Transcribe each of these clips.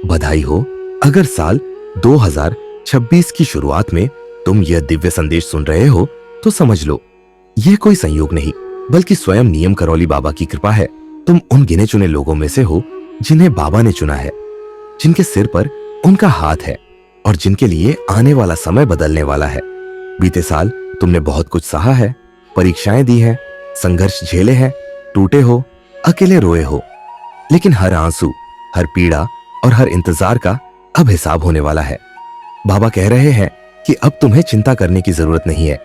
बधाई हो। अगर साल 2026 की शुरुआत में तुम यह दिव्य संदेश सुन रहे हो तो समझ लो यह कोई संयोग नहीं बल्कि स्वयं नियम करौली बाबा की कृपा है। तुम उन गिने चुने लोगों में से हो जिन्हें बाबा ने चुना है, जिनके सिर पर उनका हाथ है और जिनके लिए आने वाला समय बदलने वाला है। बीते साल तुमने बहुत कुछ सहा है, परीक्षाएं दी हैं, संघर्ष झेले हैं, टूटे हो, अकेले रोए हो, लेकिन हर आंसू, हर पीड़ा और हर इंतजार का अब हिसाब होने वाला है। बाबा कह रहे हैं कि अब तुम्हें चिंता करने की जरूरत नहीं है,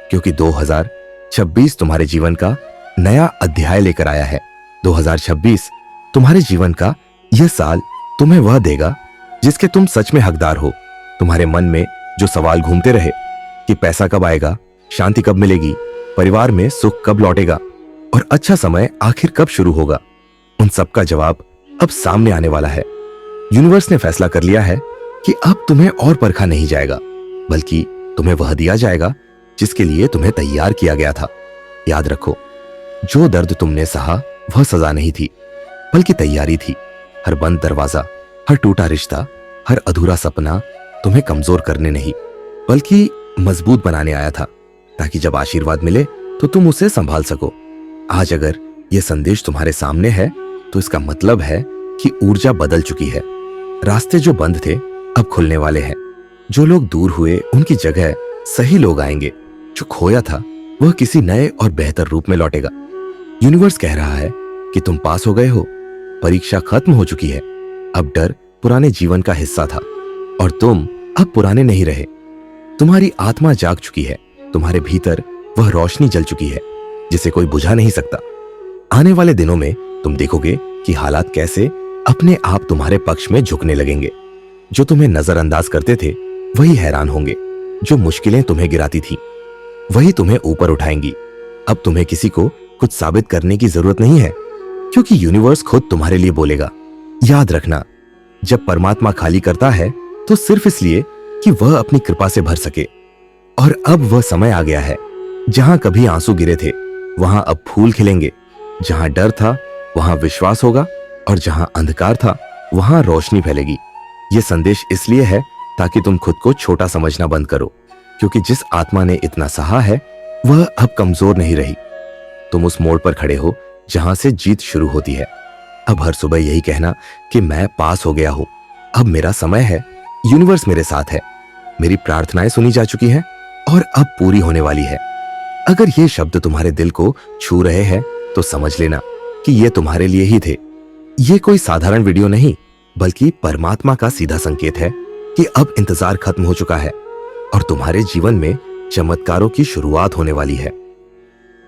क्योंकि 2026 तुम्हारे जीवन का नया अध्याय लेकर आया है। 2026 तुम्हारे जीवन का यह साल तुम्हें वह देगा जिसके तुम सच में हकदार हो। तुम्हारे मन में जो सवाल घूमते रहे कि पैसा कब आएगा, शांति कब मिलेगी, परिवार में सुख कब लौटेगा और अच्छा समय आखिर कब शुरू होगा, उन सब का जवाब अब सामने आने वाला है। यूनिवर्स ने फैसला कर लिया है कि अब तुम्हें और परखा नहीं जाएगा, बल्कि तुम्हें वह दिया जाएगा जिसके लिए तुम्हें तैयार किया गया था। याद रखो, जो दर्द तुमने सहा वह सजा नहीं थी, बल्कि तैयारी थी। हर बंद दरवाजा, हर टूटा रिश्ता, हर अधूरा सपना तुम्हें कमजोर करने नहीं बल्कि मजबूत बनाने आया था, ताकि जब आशीर्वाद मिले तो तुम उसे संभाल सको। आज अगर यह संदेश तुम्हारे सामने है तो इसका मतलब है कि ऊर्जा बदल चुकी है। रास्ते जो बंद थे अब खुलने वाले हैं। जो लोग दूर हुए उनकी जगह सही लोग आएंगे। जो खोया था वह किसी नए और बेहतर रूप में लौटेगा। यूनिवर्स कह रहा है कि तुम पास हो गए हो, परीक्षा खत्म हो चुकी है। अब डर पुराने जीवन का हिस्सा था और तुम अब पुराने नहीं रहे। तुम्हारी आत्मा जाग चुकी है, तुम्हारे भीतर वह रोशनी जल चुकी है जिसे कोई बुझा नहीं सकता। आने वाले दिनों में तुम देखोगे कि हालात कैसे अपने आप तुम्हारे पक्ष में झुकने लगेंगे। जो तुम्हें नजरअंदाज करते थे वही हैरान होंगे। जो मुश्किलें तुम्हें गिराती थी वही तुम्हें ऊपर उठाएंगी। अब तुम्हें किसी को कुछ साबित करने की जरूरत नहीं है, क्योंकि यूनिवर्स खुद तुम्हारे लिए बोलेगा। याद रखना, जब परमात्मा खाली करता है तो सिर्फ इसलिए कि वह अपनी कृपा से भर सके। और अब वह समय आ गया है जहां कभी आंसू गिरे थे वहां अब फूल खिलेंगे। जहां डर था वहां विश्वास होगा और जहां अंधकार था वहां रोशनी फैलेगी। यह संदेश इसलिए है ताकि तुम खुद को छोटा समझना बंद करो, क्योंकि जिस आत्मा ने इतना सहा है वह अब कमजोर नहीं रही। तुम उस मोड़ पर खड़े हो जहां से जीत शुरू होती है। अब हर सुबह यही कहना कि मैं पास हो गया हूं, अब मेरा समय है, यूनिवर्स मेरे साथ है, मेरी प्रार्थनाएं सुनी जा चुकी हैं और अब पूरी होने वाली है। अगर ये शब्द तुम्हारे दिल को छू रहे हैं तो समझ लेना कि ये तुम्हारे लिए ही थे। ये कोई साधारण वीडियो नहीं, बल्कि परमात्मा का सीधा संकेत है कि अब इंतजार खत्म हो चुका है और तुम्हारे जीवन में चमत्कारों की शुरुआत होने वाली है।